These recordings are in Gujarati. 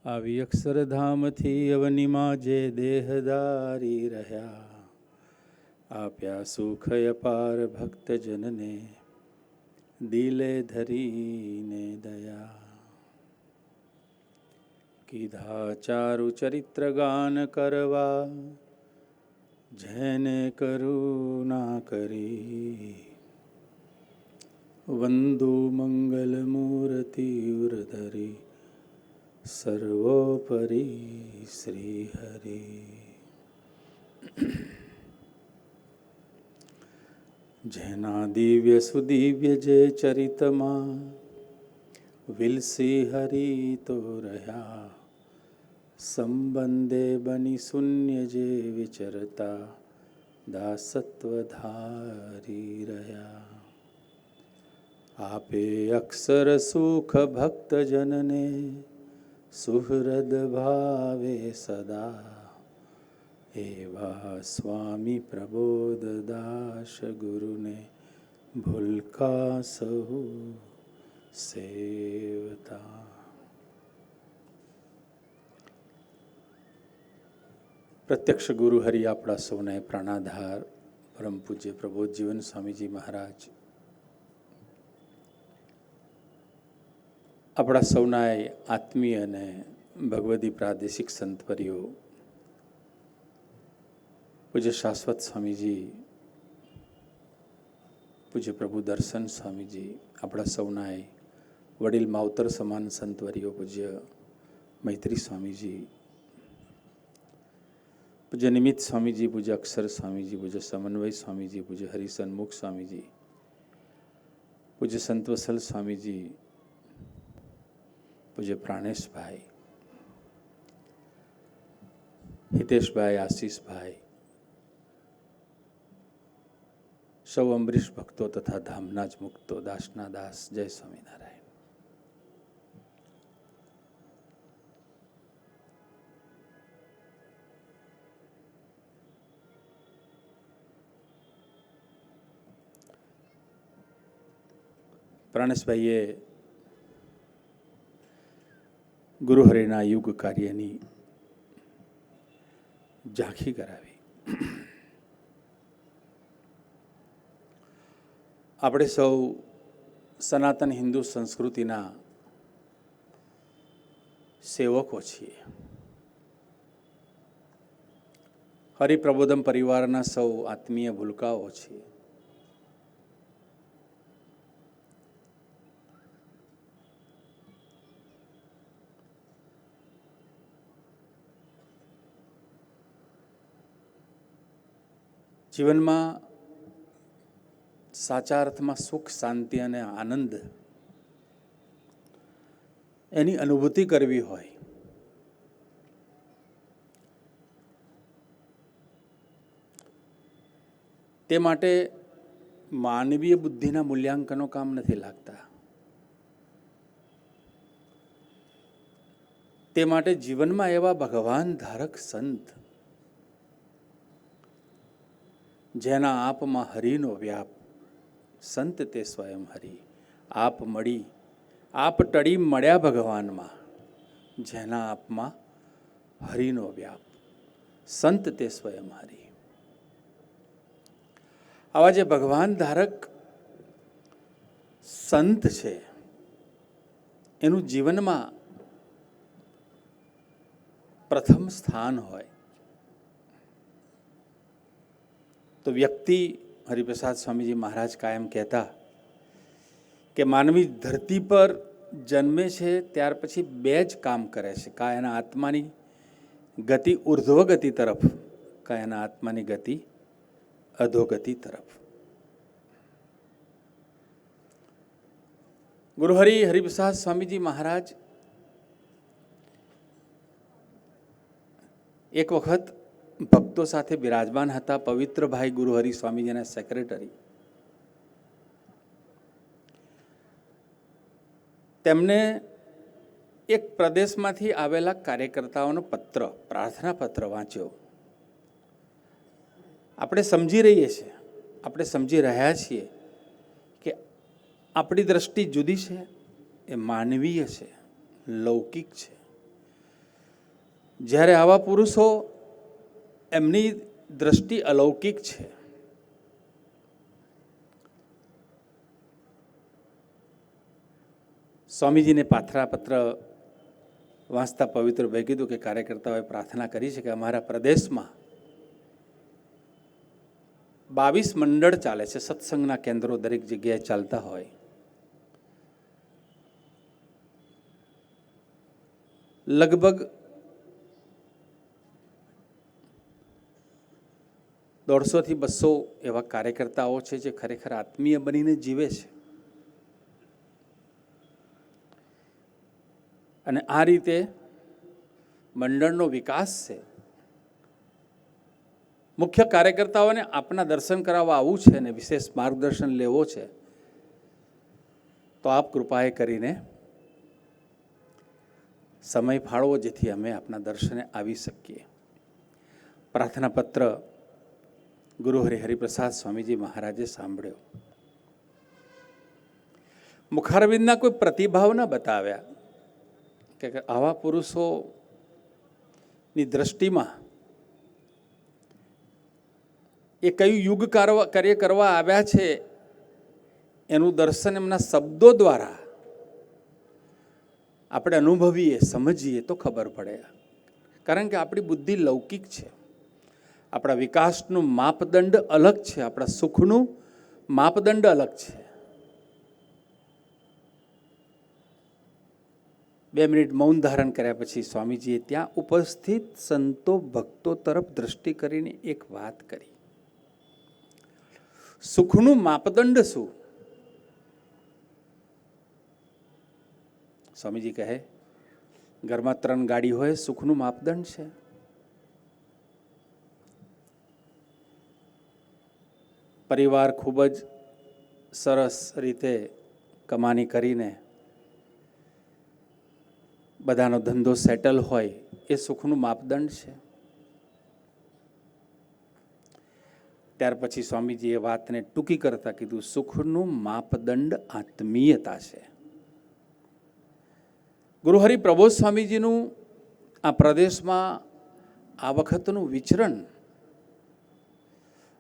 આવી અક્ષરધામથી અવનીમાં જે દેહદારી રહ્યા, આપ્યા સુખ અપાર ભક્તજનને દિલે ધરીને દયા. કીધા ચારુ ચરિત્ર ગાન કરવા, જેને કરુણા કરી. વંદુ મંગલ મૂર્તિ ઉરધરી, સર્વોપરી શ્રી હરિ. જેના દિવ્ય સુદિવ્ય જે ચરિતમાં વિલસી હરિ તો રહ્યા, સંબંધે બની શૂન્ય જે વિચરતા દાસત્વ ધારી રહ્યા. આપે અક્ષર સુખ ભક્તજનને સુહૃદ ભાવે સદા, એવા સ્વામી પ્રબોધદાસ ગુરુને ભૂલકા સહુ સેવતા. પ્રત્યક્ષ ગુરુ હરિ આપણા સૌને પ્રાણાધાર પરમ પૂજ્ય પ્રબોધ જીવન સ્વામીજી મહારાજ આપણા સૌના આત્મીય અને ભગવદી પ્રાદેશિક સંતવરીઓ પૂજ્ય શાશ્વત સ્વામીજી, પૂજ્ય પ્રભુ દર્શન સ્વામીજી, આપણા સૌના વડીલ માવતર સમાન સંતવરીઓ પૂજ્ય મૈત્રી સ્વામીજી, પૂજ્ય નિમિત્ત સ્વામીજી, પૂજ્ય અક્ષર સ્વામીજી, પૂજ્ય સમન્વય સ્વામીજી, પૂજ્ય હરિસન્મુખ સ્વામીજી, પૂજ્ય સંતવસલ સ્વામીજી, પૂજ્ય પ્રાણેશભાઈ, હિતેશભાઈ, આશીષભાઈ, સૌ અમરીશ ભક્તો તથા ધામના જ મુક્તો, દાસના દાસ, જય સ્વામિનારાયણ. પ્રાણેશભાઈએ ગુરુહરિના યુગ કાર્યની ઝાંખી કરાવી. આપણે સૌ સનાતન હિન્દુ સંસ્કૃતિના સેવકો છીએ. હરિપ્રબોધમ પરિવારના સૌ આત્મીય ભૂલકાઓ છીએ. જીવનમાં સાચા અર્થમાં સુખ, શાંતિ અને આનંદ એની અનુભૂતિ કરવી હોય તે માટે માનવીય બુદ્ધિના મૂલ્યાંકનો કામ નથી લાગતા. તે માટે જીવનમાં એવા ભગવાન ધારક સંત, જેના આપમાં હરિનો વ્યાપ, સંત તે સ્વયં હરિ. આપ મળી, આપ ટળી મળ્યા ભગવાનમાં, જેના આપમાં હરિનો વ્યાપ, સંત તે સ્વયં હરિ. આવા જે ભગવાન ધારક સંત છે, એનું જીવનમાં પ્રથમ સ્થાન હોય તો વ્યક્તિ, હરિપ્રસાદ સ્વામીજી મહારાજ કાયમ કહેતા કે માનવી ધરતી પર જન્મે છે ત્યાર પછી બે જ કામ કરે છે, કાં એના આત્માની ગતિ ઉર્ધ્વ ગતિ તરફ, કાં એના આત્માની ગતિ અધોગતિ તરફ. ગુરુહરિ હરિપ્રસાદ સ્વામીજી મહારાજ એક વખત ભક્તો સાથે બિરાજમાન હતા. પવિત્રભાઈ ગુરુહરિ સ્વામીજીના સેક્રેટરી. તેમને એક પ્રદેશમાંથી આવેલા કાર્યકર્તાઓનો પત્ર, પ્રાર્થના પત્ર વાંચ્યો. આપણે સમજી રહ્યા છીએ કે આપણી દ્રષ્ટિ જુદી છે, એ માનવીય છે, લૌકિક છે. જ્યારે આવા પુરુષો, એમની દ્રષ્ટિ અલૌકિક છે. સ્વામીજીને પાથરાપત્ર વાંચતા પવિત્ર ભાઈ કીધું કે કાર્યકર્તાઓએ પ્રાર્થના કરી છે કે અમારા પ્રદેશમાં 22 મંડળ ચાલે છે, સત્સંગના કેન્દ્રો દરેક જગ્યાએ ચાલતા હોય. લગભગ 150 થી 200 એવા કાર્યકર્તાઓ છે જે ખરેખર આત્મીય બનીને જીવે છે. અને આ રીતે મંડળનો વિકાસ છે. મુખ્ય કાર્યકર્તાઓને આપના દર્શન કરાવવા આવવું છે અને વિશેષ માર્ગદર્શન લેવો છે, તો આપ કૃપાએ કરીને સમય ફાળવો, જેથી અમે આપના દર્શને આવી શકીએ. પ્રાર્થના પત્ર ગુરુ હરિપ્રસાદ સ્વામીજી મહારાજે સાંભળ્યો. મુખારવિંદના કોઈ પ્રતિભાવ ન બતાવ્યા કે આવા પુરુષોની દ્રષ્ટિમાં એ કયું યુગ કાર્ય કરવા આવ્યા છે એનું દર્શન એમના શબ્દો દ્વારા આપણે અનુભવીએ, સમજીએ તો ખબર પડે. કારણ કે આપણી બુદ્ધિ લૌકિક છે, આપણા વિકાસનું માપદંડ અલગ છે, આપણા સુખનું માપદંડ અલગ છે. 2 મિનિટ મૌન ધારણ કર્યા પછી સ્વામીજીએ ત્યાં ઉપસ્થિત સંતો ભક્તો તરફ દ્રષ્ટિ કરીને એક વાત કરી. સુખનું માપદંડ શું? સ્વામીજી કહે, ઘરમાં 3 ગાડી હોય, સુખનું માપદંડ છે. પરિવાર ખૂબ જ સરસ રીતે કમાણી કરીને બધાનો ધંધો સેટલ હોય, એ સુખનું માપદંડ છે. ત્યાર પછી સ્વામીજી એ વાતને ટૂંકી કરતા કીધું, સુખનું માપદંડ આત્મીયતા છે. ગુરુ હરિ પ્રબોધ સ્વામીજીનું આ પ્રદેશમાં આ વખતનું વિચરણ,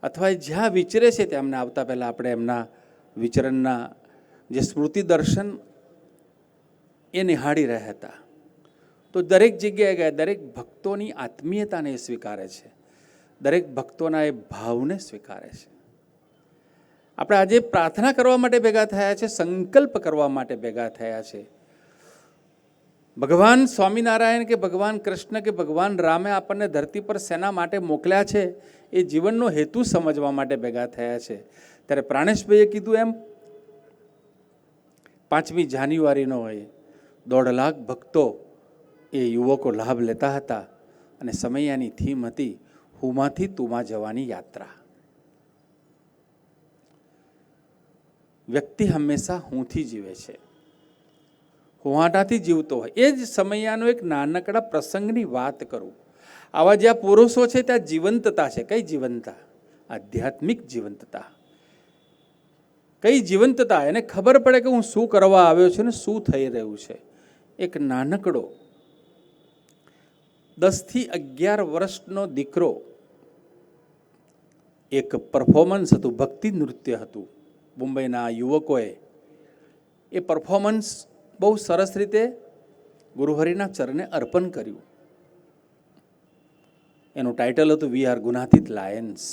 અથવા જ્યાં વિચરે છે તેમને આવતા પહેલાં આપણે એમના વિચરણના જે સ્મૃતિ દર્શન એ નિહાળી રહ્યા હતા. તો દરેક જગ્યાએ ગયા, દરેક ભક્તોની આત્મીયતાને એ સ્વીકારે છે, દરેક ભક્તોના એ ભાવને સ્વીકારે છે. આપણે આજે પ્રાર્થના કરવા માટે ભેગા થયા છે, સંકલ્પ કરવા માટે ભેગા થયા છે. ભગવાન સ્વામિનારાયણ કે ભગવાન કૃષ્ણ કે ભગવાન રામે આપણને ધરતી પર શેના માટે મોકલ્યા છે એ જીવનનો હેતુ સમજવા માટે ભેગા થયા છે. ત્યારે પ્રાણેશભાઈએ કીધું એમ 5મી જાન્યુઆરીનો હોય, 1.5 લાખ ભક્તો એ યુવકો લાભ લેતા હતા અને સમયાની થીમ હતી હુંમાંથી તુંમાં જવાની યાત્રા. વ્યક્તિ હંમેશા હુંથી જીવે છે, હુંવાટાથી જીવતો હોય. એ જ સમયાનો એક નાનકડા પ્રસંગની વાત કરું. આવા જ્યાં પુરુષો છે ત્યાં જીવંતતા છે. કઈ જીવંતતા? આધ્યાત્મિક જીવંતતા. કઈ જીવંતતા? એને ખબર પડે કે હું શું કરવા આવ્યો છું ને શું થઈ રહ્યું છે. એક નાનકડો 10 થી 11 વર્ષનો દીકરો, એક પરફોર્મન્સ હતું, ભક્તિ નૃત્ય હતું. મુંબઈના યુવકોએ એ પરફોર્મન્સ બહુ સરસ રીતે ગુરુહરિના ચરણે અર્પણ કર્યું. એનું ટાઇટલ હતું વી આર ગુનાતીત લાયન્સ.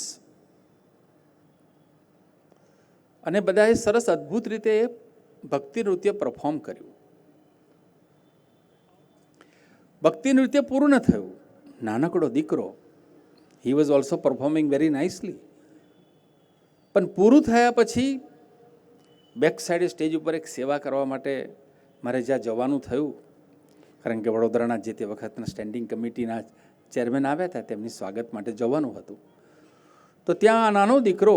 અને બધાએ સરસ અદ્ભુત રીતે એ ભક્તિ નૃત્ય પરફોર્મ કર્યું. ભક્તિ નૃત્ય પૂરું ન થયું. નાનકડો દીકરો, he was also performing very nicely. પણ પૂરું થયા પછી બેક સાઈડે સ્ટેજ ઉપર એક સેવા કરવા માટે મારે જ્યાં જવાનું થયું, કારણ કે વડોદરાના જે તે વખતના સ્ટેન્ડિંગ કમિટીના ચેરમેન આવ્યા હતા, તેમની સ્વાગત માટે જવાનું હતું. તો ત્યાં નાનો દીકરો,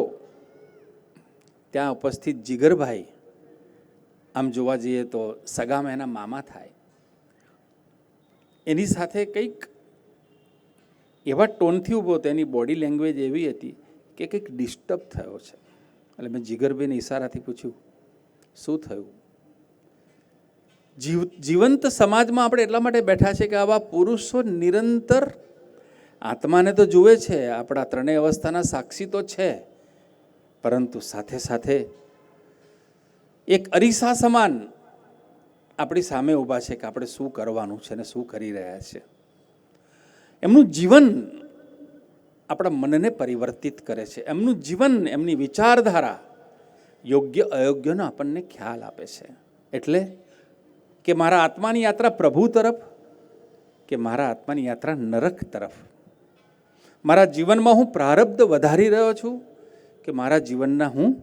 ત્યાં ઉપસ્થિત જીગરભાઈ, આમ જોવા જઈએ તો સગામાં એના મામા થાય, એની સાથે કંઈક એવા ટોનથી ઊભો હતો, એની બોડી લેંગ્વેજ એવી હતી કે કંઈક ડિસ્ટર્બ થયો છે. એટલે મેં જીગરભાઈને ઈશારાથી પૂછ્યું, શું થયું? જીવંત સમાજમાં આપણે એટલા માટે બેઠા છે કે આવા પુરુષો નિરંતર આત્માને તો જુએ છે, આપણા ત્રણેય અવસ્થાના સાક્ષી તો છે, પરંતુ સાથે સાથે એક અરીસા સમાન આપણી સામે ઊભા છે કે આપણે શું કરવાનું છે અને શું કરી રહ્યા છે. એમનું જીવન આપણા મનને પરિવર્તિત કરે છે. એમનું જીવન, એમની વિચારધારા યોગ્ય અયોગ્યનો આપણને ખ્યાલ આપે છે. એટલે કે મારા આત્માની યાત્રા પ્રભુ તરફ કે મારા આત્માની યાત્રા નરક તરફ, મારા જીવનમાં હું પ્રારબ્ધ વધારી રહ્યો છું કે મારા જીવનના હું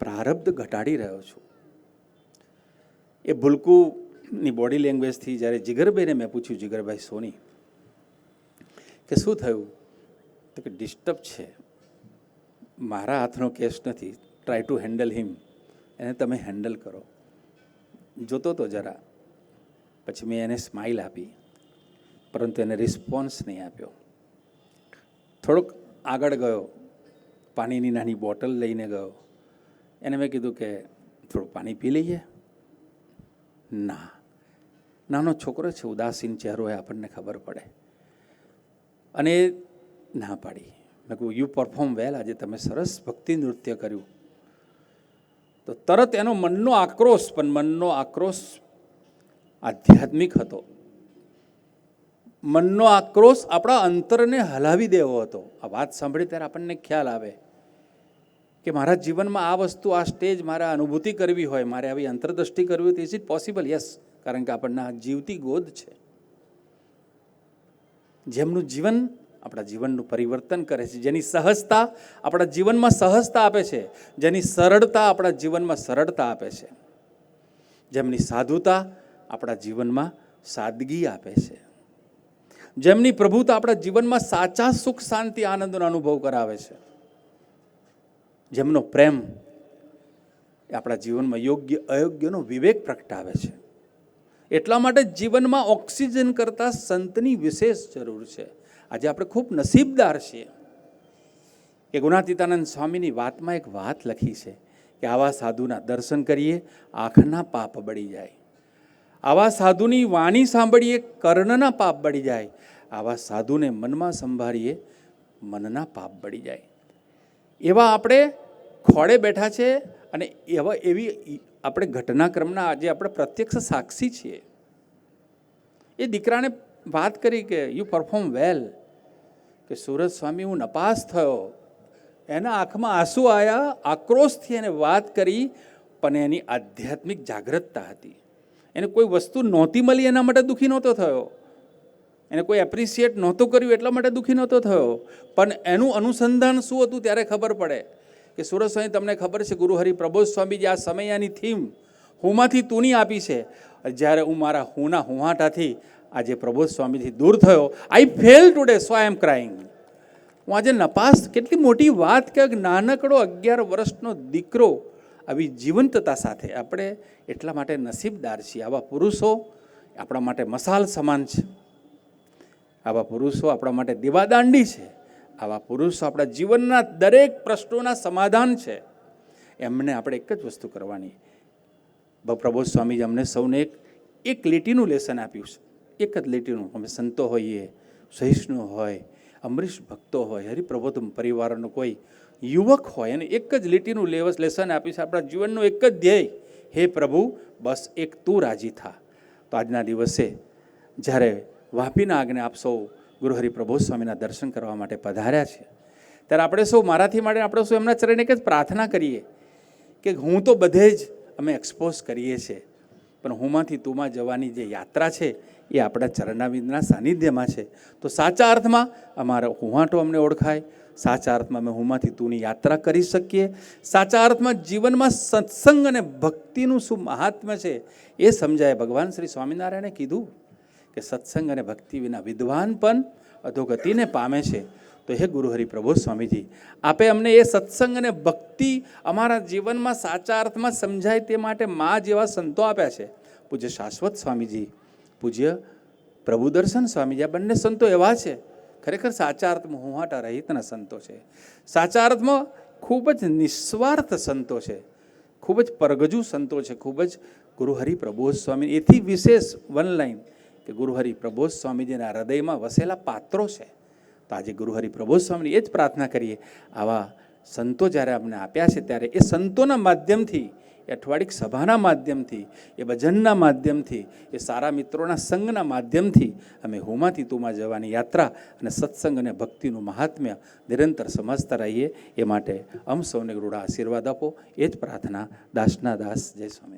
પ્રારબ્ધ ઘટાડી રહ્યો છું. એ ભૂલકુની બોડી લેંગ્વેજથી જ્યારે જીગરભાઈને મેં પૂછ્યું, જીગરભાઈ સોની કે શું થયું, તો કે ડિસ્ટર્બ છે, મારા હાથનો કેસ નથી, ટ્રાય ટુ હેન્ડલ હિમ, એને તમે હેન્ડલ કરો. જોતો તો જરા, પછી મેં એને સ્માઇલ આપી, પરંતુ એને રિસ્પોન્સ નહીં આપ્યો. થોડોક આગળ ગયો, પાણીની નાની બોટલ લઈને ગયો, એને મેં કીધું કે થોડું પાણી પી લઈએ. ના, નાનો છોકરો છે, ઉદાસીન ચહેરો હોય, આપણને ખબર પડે, અને ના પાડી. મેં કહ્યું યુ પરફોર્મ વેલ, આજે તમે સરસ ભક્તિ નૃત્ય કર્યું. તો તરત એનો મનનો આક્રોશ, પણ મનનો આક્રોશ આધ્યાત્મિક હતો. મનનો આક્રોશ આપણા અંતરને હલાવી દેવો હતો. આ વાત સાંભળી ત્યારે આપણને ખ્યાલ આવે કે મારા જીવનમાં આ વસ્તુ, આ સ્ટેજ મારે અનુભૂતિ કરવી હોય, મારે આવી અંતરદ્રષ્ટિ કરવી હોય તો ઇઝ ઇટ પોસિબલ? યસ, કારણ કે આપણને આ જીવતી ગોદ છે, જેમનું જીવન આપણા જીવનનું પરિવર્તન કરે છે, જેની સહજતા આપણા જીવનમાં સહજતા આપે છે, જેની સરળતા આપણા જીવનમાં સરળતા આપે છે, જેમની સાધુતા આપણા જીવનમાં સાદગી આપે છે, જેમની પ્રભુતા આપણા જીવનમાં સાચા સુખ શાંતિ આનંદનો અનુભવ કરાવે છે, જેમનો પ્રેમ એ આપણા જીવનમાં યોગ્ય અયોગ્યનો વિવેક પ્રગટાવે છે. એટલા માટે જીવનમાં ઓક્સિજન કરતાં સંતની વિશેષ જરૂર છે. આજે આપણે ખૂબ નસીબદાર છીએ કે ગુણાતીતાનંદ સ્વામીની વાતમાં એક વાત લખી છે કે આવા સાધુના દર્શન કરીએ, આંખના પાપ બળી જાય. આવા સાધુની વાણી સાંભળીએ, કર્ણના પાપ બળી જાય. આવા સાધુને મનમાં સંભાળીએ, મનના પાપ બળી જાય. એવા આપણે ખોળે બેઠા છે, અને એવી આપણે ઘટનાક્રમના આજે આપણે પ્રત્યક્ષ સાક્ષી છીએ. એ દીકરાને વાત કરી કે યુ પરફોર્મ વેલ, કે સુરજ સ્વામી હું નપાસ થયો, એના આંખમાં આંસુ આવ્યા, આક્રોશથી એને વાત કરી, પણ એની આધ્યાત્મિક જાગૃતતા હતી. એને કોઈ વસ્તુ નહોતી મળી એના માટે દુઃખી નહોતો થયો, એને કોઈ એપ્રિશિએટ નહોતું કર્યું એટલા માટે દુઃખી નહોતો થયો, પણ એનું અનુસંધાન શું હતું ત્યારે ખબર પડે કે સુરજ સ્વામી તમને ખબર છે ગુરુ હરિ પ્રબોધ સ્વામીજી આ સમયની થીમ હુંમાંથી તુની આપી છે. જ્યારે હું મારા હુંના હુંહાટાથી આજે પ્રબોધ સ્વામીથી દૂર થયો, આઈ ફેલ ટુડે સો આઈ એમ ક્રાઇંગ. હું આજે નપાસ, કેટલી મોટી વાત કે નાનકડો 11 વર્ષનો દીકરો આવી જીવંતતા સાથે. આપણે એટલા માટે નસીબદાર છીએ. આવા પુરુષો આપણા માટે મસાલ સમાન છે, આવા પુરુષો આપણા માટે દીવાદાંડી છે, આવા પુરુષો આપણા જીવનના દરેક પ્રશ્નોના સમાધાન છે. એમને આપણે એક જ વસ્તુ કરવાની. પ્રબોધ સ્વામીજી અમને સૌને એક લીટીનું લેસન આપ્યું છે, એક જ લીટીનું. અમે સંતો હોઈએ, સહિષ્ણુ હોય, અમરીશ ભક્તો હોય, હરિપ્રબોધ પરિવારનો કોઈ યુવક હોય, અને એક જ લીટીનું લેસન આપ્યું છે. આપણા જીવનનું એક જ ધ્યેય, હે પ્રભુ બસ એક તું રાજી થા. તો આજના દિવસે જ્યારે વાપીના આગને આપ સૌ ગુરુ હરિ પ્રબોધ સ્વામીના દર્શન કરવા માટે પધાર્યા છે, ત્યારે આપણે સૌ, મારાથી માટે આપણે સૌ એમના ચરણે એક જ પ્રાર્થના કરીએ કે હું તો બધે જ અમે એક્સપોઝ કરીએ છીએ, પણ હુંમાંથી તુંમાં જવાની જે યાત્રા છે એ આપણા ચરણાવિંદના સાનિધ્યમાં છે. તો સાચા અર્થમાં અમારો હુંહાટો અમને ઓળખાય, સાચા અર્થમાં અમે હુંમાંથી તુંની યાત્રા કરી શકીએ, સાચા અર્થમાં જીવનમાં સત્સંગ અને ભક્તિનું શું મહાત્મ્ય છે એ સમજાય. ભગવાન શ્રી સ્વામિનારાયણે કીધું કે સત્સંગ અને ભક્તિ વિના વિદ્વાન પણ અધોગતિને પામે છે. તો હે ગુરુ હરિ પ્રબોધ સ્વામીજી, આપે અમને એ સત્સંગ અને ભક્તિ અમારા જીવનમાં સાચા અર્થમાં સમજાય તે માટે મા જેવા સંતો આપ્યા છે. પૂજ્ય શાશ્વત સ્વામીજી, પૂજ્ય પ્રભુદર્શન સ્વામીજી, આ બંને સંતો એવા છે ખરેખર સાચા અર્થમાં હુંહાટા રહિતના સંતો છે. સાચા અર્થમાં ખૂબ જ નિસ્વાર્થ સંતો છે. ખૂબ જ પરગજુ સંતો છે, ખૂબ જ ગુરુહરિ પ્રબોધ સ્વામી, એથી વિશેષ વન લાઈન કે ગુરુહરિ પ્રબોધ સ્વામીજીના હૃદયમાં વસેલા પાત્રો છે. તો આજે ગુરુહરિ પ્રબોધ સ્વામીની એ જ પ્રાર્થના કરીએ, આવા સંતો જ્યારે અમને આપ્યા છે ત્યારે એ સંતોના માધ્યમથી, એ અઠવાડિક સભાના માધ્યમથી, એ ભજનના માધ્યમથી, એ સારા મિત્રોના સંગના માધ્યમથી અમે હુંમાંથી તુંમાં જવાની યાત્રા અને સત્સંગ અને ભક્તિનું મહાત્મ્ય નિરંતર સમજતા રહીએ. એ માટે સૌને ગુરુડા આશીર્વાદ આપો. એ જ પ્રાર્થના દાસના દાસ. જય સ્વામી.